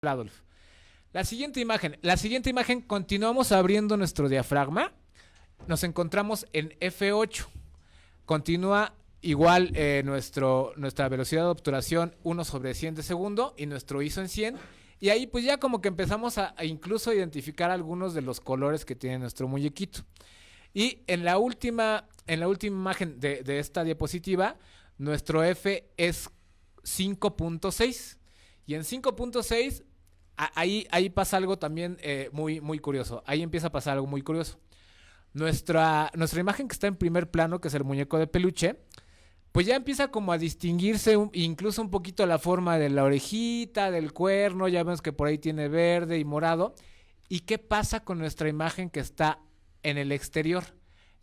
Adolf. La siguiente imagen, continuamos abriendo nuestro diafragma. Nos encontramos en F8. Continúa igual nuestra velocidad de obturación 1/100 de segundo y nuestro ISO en 100. Y ahí pues ya como que empezamos a incluso identificar algunos de los colores que tiene nuestro muñequito. Y en la última imagen de esta diapositiva, nuestro F es 5.6. Y en 5.6, ahí pasa algo también muy curioso. Ahí empieza a pasar algo muy curioso. Nuestra imagen que está en primer plano, que es el muñeco de peluche, pues ya empieza como a distinguirse incluso un poquito la forma de la orejita, del cuerno. Ya vemos que por ahí tiene verde y morado. ¿Y qué pasa con nuestra imagen que está en el exterior?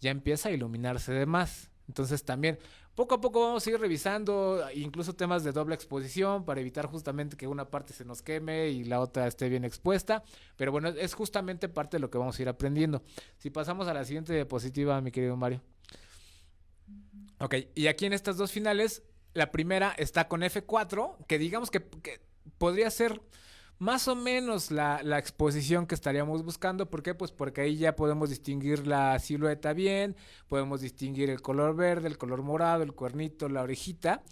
Ya empieza a iluminarse de más. Entonces también poco a poco vamos a ir revisando incluso temas de doble exposición para evitar justamente que una parte se nos queme y la otra esté bien expuesta. Pero bueno, es justamente parte de lo que vamos a ir aprendiendo. Si pasamos a la siguiente diapositiva, mi querido Mario. Ok, y aquí en estas dos finales, la primera está con F4, que digamos que podría ser más o menos la exposición que estaríamos buscando. ¿Por qué? Pues porque ahí ya podemos distinguir la silueta bien, podemos distinguir el color verde, el color morado, el cuernito, la orejita.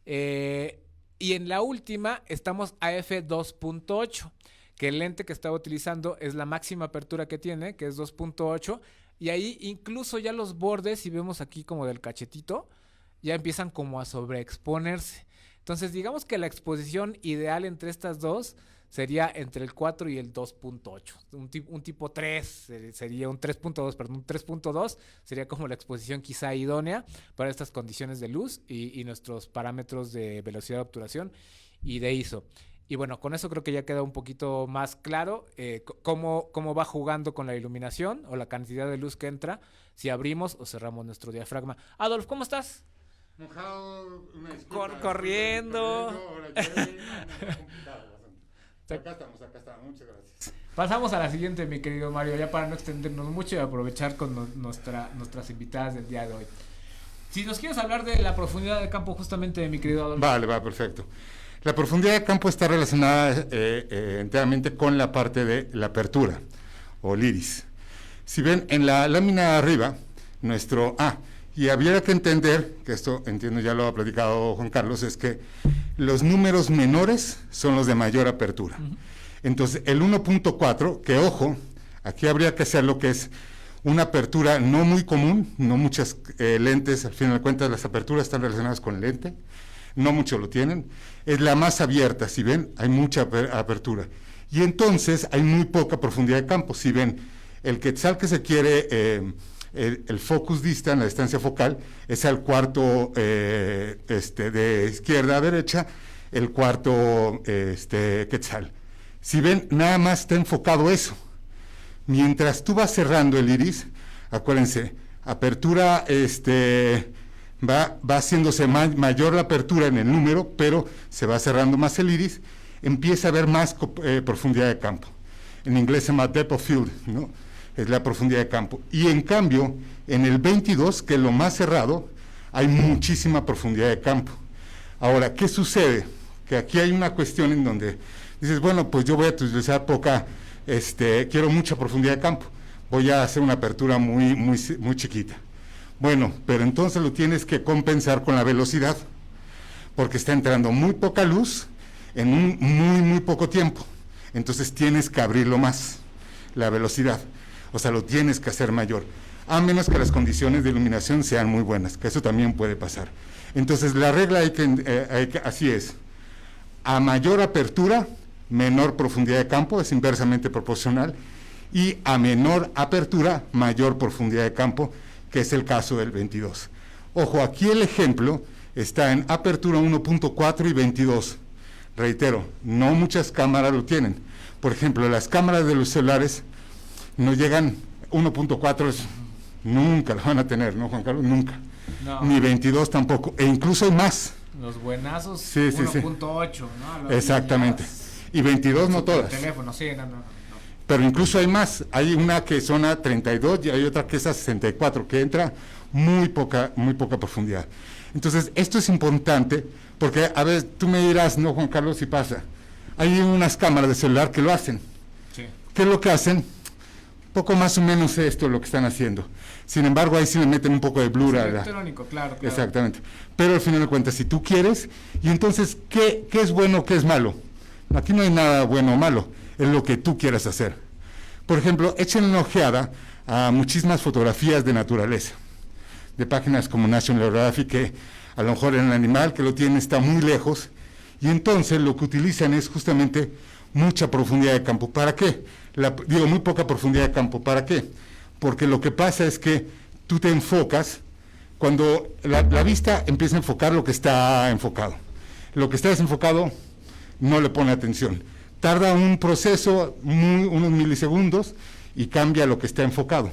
Y en la última estamos a F2.8, que el lente que estaba utilizando es la máxima apertura que tiene, que es 2.8, y ahí incluso ya los bordes, si vemos aquí como del cachetito, ya empiezan como a sobreexponerse. Entonces digamos que la exposición ideal entre estas dos sería entre el 4 y el 2.8. Un tipo 3 sería un 3.2, perdón, un 3.2 sería como la exposición quizá idónea para estas condiciones de luz y nuestros parámetros de velocidad de obturación y de ISO. Y bueno, con eso creo que ya queda un poquito más claro cómo va jugando con la iluminación o la cantidad de luz que entra si abrimos o cerramos nuestro diafragma. Adolf, ¿cómo estás? Mojado, Corriendo. Acá estamos, muchas gracias. Pasamos a la siguiente, mi querido Mario, ya para no extendernos mucho y aprovechar con nuestras invitadas del día de hoy. Si nos quieres hablar de la profundidad de campo justamente, mi querido Adolfo. Vale, perfecto. La profundidad de campo está relacionada enteramente con la parte de la apertura o el iris. Si ven en la lámina de arriba, y habría que entender, que esto entiendo ya lo ha platicado Juan Carlos, es que los números menores son los de mayor apertura. Uh-huh. Entonces, el 1.4, que ojo, aquí habría que hacer lo que es una apertura no muy común, no muchas lentes, al final de cuentas las aperturas están relacionadas con el lente, no muchos lo tienen, es la más abierta, si ven, hay mucha apertura. Y entonces hay muy poca profundidad de campo, si ven, el quetzal que se quiere... El focus distance, la distancia focal, es al cuarto de izquierda a derecha, el cuarto quetzal. Si ven, nada más está enfocado eso. Mientras tú vas cerrando el iris, acuérdense, apertura, va haciéndose mayor la apertura en el número, pero se va cerrando más el iris, empieza a haber más profundidad de campo. En inglés se llama depth of field, ¿no? Es la profundidad de campo. Y en cambio, en el 22, que es lo más cerrado, hay muchísima profundidad de campo. Ahora, ¿qué sucede? Que aquí hay una cuestión en donde dices, bueno, pues yo voy a utilizar quiero mucha profundidad de campo, voy a hacer una apertura muy chiquita. Bueno, pero entonces lo tienes que compensar con la velocidad, porque está entrando muy poca luz en un muy poco tiempo. Entonces tienes que abrirlo más, la velocidad. O sea, lo tienes que hacer mayor, a menos que las condiciones de iluminación sean muy buenas, que eso también puede pasar. Entonces, la regla así es, a mayor apertura, menor profundidad de campo, es inversamente proporcional, y a menor apertura, mayor profundidad de campo, que es el caso del 22. Ojo, aquí el ejemplo está en apertura 1.4 y 22. Reitero, no muchas cámaras lo tienen. Por ejemplo, las cámaras de los celulares no llegan, 1.4 nunca lo van a tener, ¿no, Juan Carlos? Nunca. No. Ni 22 tampoco, e incluso hay más. Los buenazos, sí, 1.8, ¿no? Exactamente. Y 22 no todas. Teléfono, sí, no. Pero incluso hay más, hay una que son a 32 y hay otra que es a 64, que entra muy poca profundidad. Entonces, esto es importante, porque, a ver, tú me dirás, no, Juan Carlos, si pasa. hay unas cámaras de celular que lo hacen. Sí. ¿Qué es lo que hacen? Poco más o menos esto es lo que están haciendo. Sin embargo, ahí sí le meten un poco de blur a la... Electrónico, claro. Exactamente. Pero al final de cuentas, si tú quieres, y entonces, ¿qué es bueno, qué es malo? Aquí no hay nada bueno o malo, es lo que tú quieras hacer. Por ejemplo, echen una ojeada a muchísimas fotografías de naturaleza, de páginas como National Geographic, que a lo mejor el animal que lo tiene está muy lejos, y entonces lo que utilizan es justamente mucha profundidad de campo. ¿Para qué? Digo, muy poca profundidad de campo. ¿Para qué? Porque lo que pasa es que tú te enfocas, cuando la vista empieza a enfocar lo que está enfocado. Lo que está desenfocado no le pone atención. Tarda un proceso, unos milisegundos, y cambia lo que está enfocado.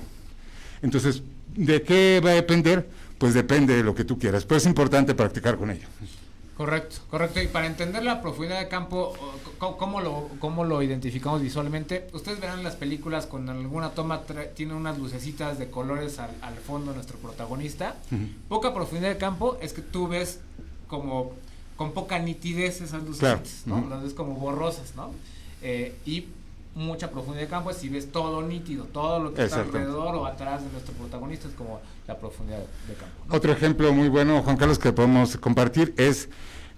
Entonces, ¿de qué va a depender? Pues depende de lo que tú quieras, pero es importante practicar con ello. Correcto, correcto. Y para entender la profundidad de campo, ¿cómo lo identificamos visualmente? Ustedes verán las películas cuando alguna toma tiene unas lucecitas de colores al fondo nuestro protagonista. Poca profundidad de campo es que tú ves como con poca nitidez esas lucecitas, claro. ¿no? Las ves como borrosas, ¿no? Y mucha profundidad de campo es si ves todo nítido, todo lo que está alrededor o atrás de nuestro protagonista es como la profundidad de campo, ¿no? Otro ejemplo muy bueno, Juan Carlos, que podemos compartir es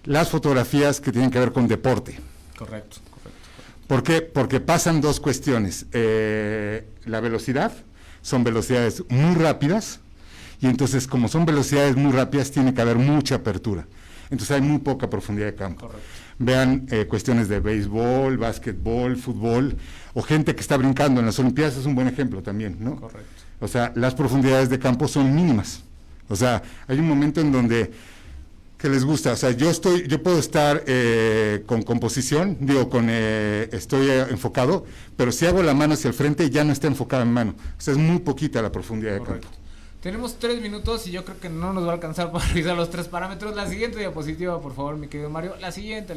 las fotografías que tienen que ver con deporte. Correcto. ¿Por qué? Porque pasan dos cuestiones. La velocidad, son velocidades muy rápidas, y entonces como son velocidades muy rápidas tiene que haber mucha apertura. Entonces hay muy poca profundidad de campo. Correcto. Vean cuestiones de béisbol, básquetbol, fútbol, o gente que está brincando en las Olimpiadas, es un buen ejemplo también, ¿no? Correcto. O sea, las profundidades de campo son mínimas. O sea, hay un momento en donde que les gusta, o sea, yo puedo estar con composición, estoy enfocado, pero si hago la mano hacia el frente ya no está enfocada en mano. O sea, es muy poquita la profundidad de campo. Tenemos 3 minutos y yo creo que no nos va a alcanzar para revisar los 3 parámetros. La siguiente diapositiva, por favor, mi querido Mario. La siguiente.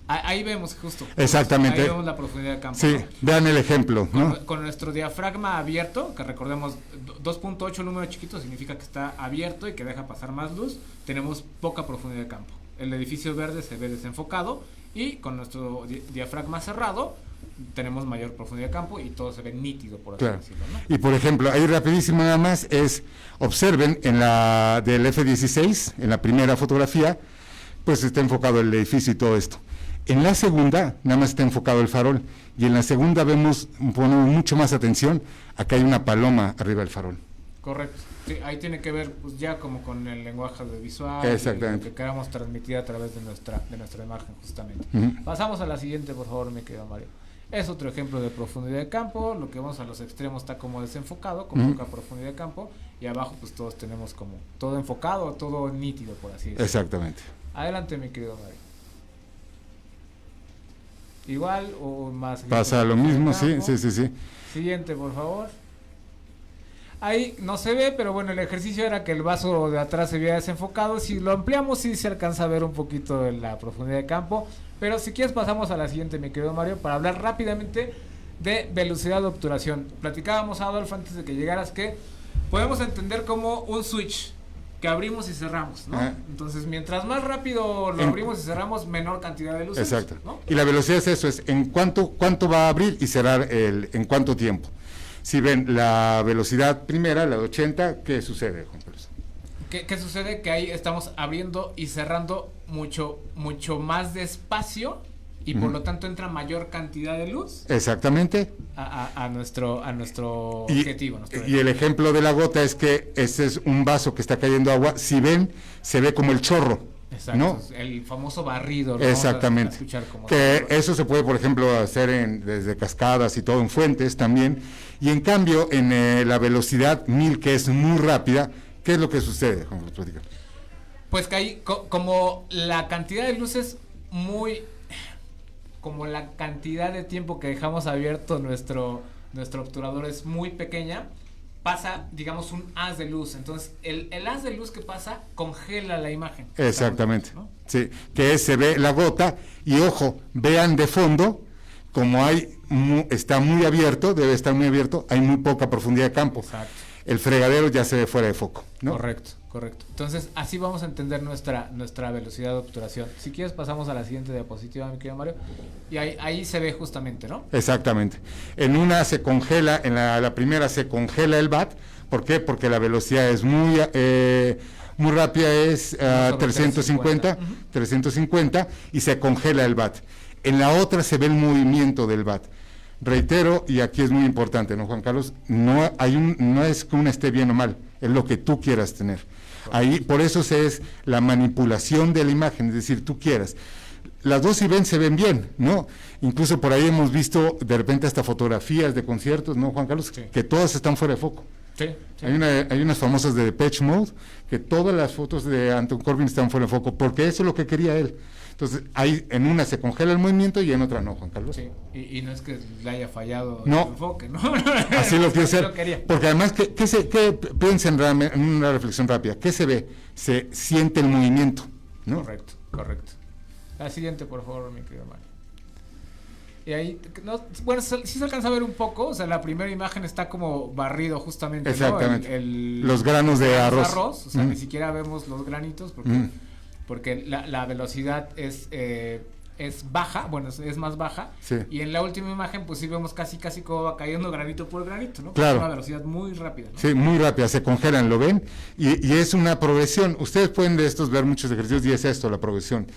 Ahí vemos justo. Exactamente. Ahí vemos la profundidad de campo. Sí, ¿no? Vean el ejemplo, ¿no? Con nuestro diafragma abierto, que recordemos 2.8 número chiquito significa que está abierto y que deja pasar más luz, tenemos poca profundidad de campo. El edificio verde se ve desenfocado y con nuestro diafragma cerrado tenemos mayor profundidad de campo y todo se ve nítido, por así decirlo, ¿no? Y por ejemplo, ahí rapidísimo nada más observen en la del F-16, en la primera fotografía, pues está enfocado el edificio y todo esto. En la segunda, nada más está enfocado el farol, y en la segunda ponemos mucho más atención, acá hay una paloma arriba del farol. Correcto. Sí, ahí tiene que ver pues ya como con el lenguaje visual, exactamente, lo que queramos transmitir a través de nuestra imagen, justamente. Pasamos a la siguiente, por favor, mi querido Mario. Es otro ejemplo de profundidad de campo. Lo que vemos a los extremos está como desenfocado, con poca profundidad de campo, y abajo pues todos tenemos como todo enfocado, todo nítido, por así decirlo. Exactamente. Adelante, mi querido Mario. Igual o más. Pasa lo mismo, sí. Siguiente, por favor. Ahí no se ve, pero bueno, el ejercicio era que el vaso de atrás se veía desenfocado. Si lo ampliamos, sí se alcanza a ver un poquito de la profundidad de campo. Pero si quieres pasamos a la siguiente, mi querido Mario, para hablar rápidamente de velocidad de obturación. Platicábamos, Adolfo, antes de que llegaras, que podemos entender como un switch que abrimos y cerramos, ¿no? Entonces, mientras más rápido lo abrimos y cerramos, menor cantidad de luces. Exacto. ¿No? Y la velocidad es eso, es en cuánto va a abrir y cerrar en cuánto tiempo. Si ven la velocidad primera, la de 80, ¿qué sucede, Juan Carlos? ¿Qué sucede? Que ahí estamos abriendo y cerrando mucho más despacio y por lo tanto entra mayor cantidad de luz. Exactamente. A nuestro objetivo. Y el ejemplo de la gota es que ese es un vaso que está cayendo agua. Si ven, se ve como el chorro. Exacto, ¿no? El famoso barrido. Exactamente. Que eso se puede, por ejemplo, hacer desde cascadas y todo, en fuentes también. Y en cambio, en la velocidad 1000, que es muy rápida, ¿qué es lo que sucede, Juan Carlos? Pues que ahí, como la cantidad de luces como la cantidad de tiempo que dejamos abierto nuestro obturador es muy pequeña, pasa, digamos, un haz de luz. Entonces, el haz de luz que pasa congela la imagen. Exactamente, ¿no? Sí, que se ve la gota, y ojo, vean de fondo, como está muy abierto, debe estar muy abierto, hay muy poca profundidad de campo. Exacto. El fregadero ya se ve fuera de foco, ¿no? Correcto. correcto. Entonces, así vamos a entender nuestra velocidad de obturación. Si quieres, pasamos a la siguiente diapositiva, mi querido Mario. Y ahí se ve justamente, ¿no? Exactamente. En una se congela, en la primera se congela el VAT. ¿Por qué? Porque la velocidad es muy rápida, es 350, 350, y se congela el VAT. En la otra se ve el movimiento del VAT. Reitero, y aquí es muy importante, ¿no, Juan Carlos? No es que una esté bien o mal, es lo que tú quieras tener. Ahí, por eso es la manipulación de la imagen, es decir, tú quieras. Las dos si ven, se ven bien, ¿no? Incluso por ahí hemos visto de repente hasta fotografías de conciertos, ¿no, Juan Carlos? Sí. Que todas están fuera de foco. Sí, sí. Hay unas famosas de Depeche Mode, que todas las fotos de Anton Corbijn están fuera de foco, porque eso es lo que quería él. Entonces, ahí en una se congela el movimiento y en otra no, Juan Carlos. Sí, y no es que le haya fallado el enfoque, ¿no? Así lo quiero hacer. Porque además, ¿qué piensen en una reflexión rápida? ¿Qué se ve? Se siente el movimiento, ¿no? Correcto, correcto. La siguiente, por favor, mi querido Mario. Y ahí, bueno, sí se alcanza a ver un poco, o sea, la primera imagen está como barrido justamente, exactamente, ¿no? Los granos de arroz. O sea, ni siquiera vemos los granitos porque la velocidad es baja, bueno, es más baja, sí. Y en la última imagen pues sí vemos casi como va cayendo granito por granito, ¿no? Claro. Es una velocidad muy rápida, ¿no? Sí, muy rápida, se congelan, ¿lo ven? Y es una progresión. Ustedes pueden de estos ver muchos ejercicios y es esto, la progresión.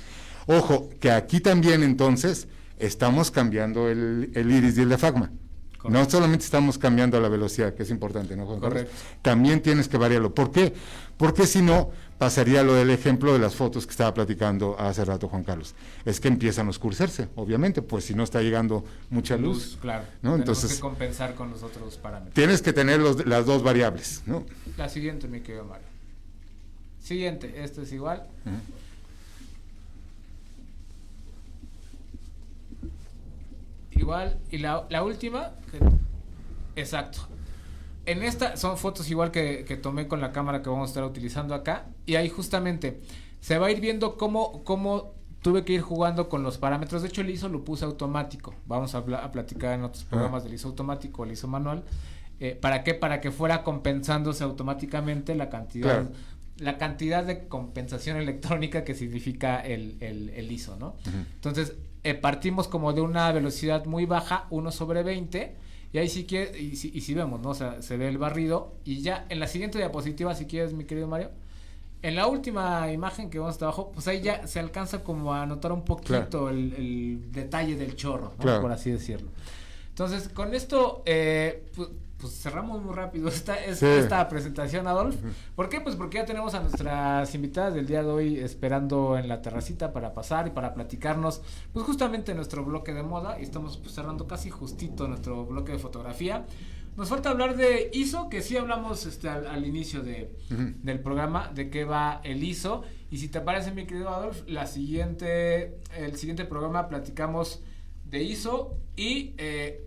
Ojo, que aquí también entonces estamos cambiando el iris y el diafragma. Correcto. No solamente estamos cambiando la velocidad, que es importante, ¿no, Juan Carlos? Correcto. También tienes que variarlo. ¿Por qué? Porque si no, pasaría lo del ejemplo de las fotos que estaba platicando hace rato Juan Carlos. Es que empiezan a oscurecerse, obviamente, pues si no está llegando mucha luz. Claro, ¿no? Tenemos Entonces, que compensar con los otros parámetros. Tienes que tener las dos variables, ¿no? La siguiente, mi querido Mario. Siguiente, esto es igual. Igual, y la última, exacto. En esta son fotos igual que tomé con la cámara que vamos a estar utilizando acá, y ahí justamente se va a ir viendo cómo tuve que ir jugando con los parámetros. De hecho, el ISO lo puse automático. Vamos a platicar en otros programas del ISO automático, el ISO manual. ¿Para qué? Para que fuera compensándose automáticamente la cantidad, claro, la cantidad de compensación electrónica que significa el ISO, ¿no? Entonces, partimos como de una velocidad muy baja, 1/20, y ahí sí que, y si vemos, ¿no? O sea, se ve el barrido, y ya en la siguiente diapositiva, si quieres, mi querido Mario, en la última imagen que vamos hasta abajo, pues ahí ya se alcanza como a notar un poquito, claro, el detalle del chorro, ¿no? Claro. Por así decirlo. Entonces, con esto, pues cerramos muy rápido esta presentación, Adolf. ¿Por qué? Pues porque ya tenemos a nuestras invitadas del día de hoy esperando en la terracita para pasar y para platicarnos, pues justamente nuestro bloque de moda, y estamos pues cerrando casi justito nuestro bloque de fotografía. Nos falta hablar de ISO, que sí hablamos al inicio del programa, de qué va el ISO, y si te parece, mi querido Adolf, el siguiente programa platicamos de ISO y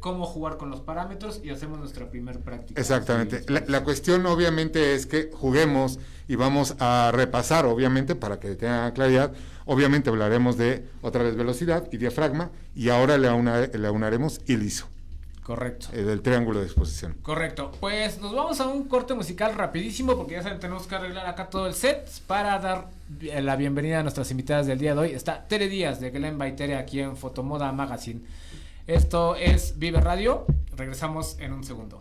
cómo jugar con los parámetros, y hacemos nuestra primer práctica. Exactamente. La cuestión obviamente es que juguemos y vamos a repasar, obviamente, para que tengan claridad. Obviamente hablaremos de otra vez velocidad y diafragma, y ahora le aunaremos el ISO. Correcto. Del triángulo de exposición. Correcto. Pues nos vamos a un corte musical rapidísimo, porque ya saben, tenemos que arreglar acá todo el set para dar la bienvenida a nuestras invitadas del día de hoy. Está Tere Díaz de Glen by Tere aquí en Fotomoda Magazine. Esto es Vive Radio. Regresamos en un segundo.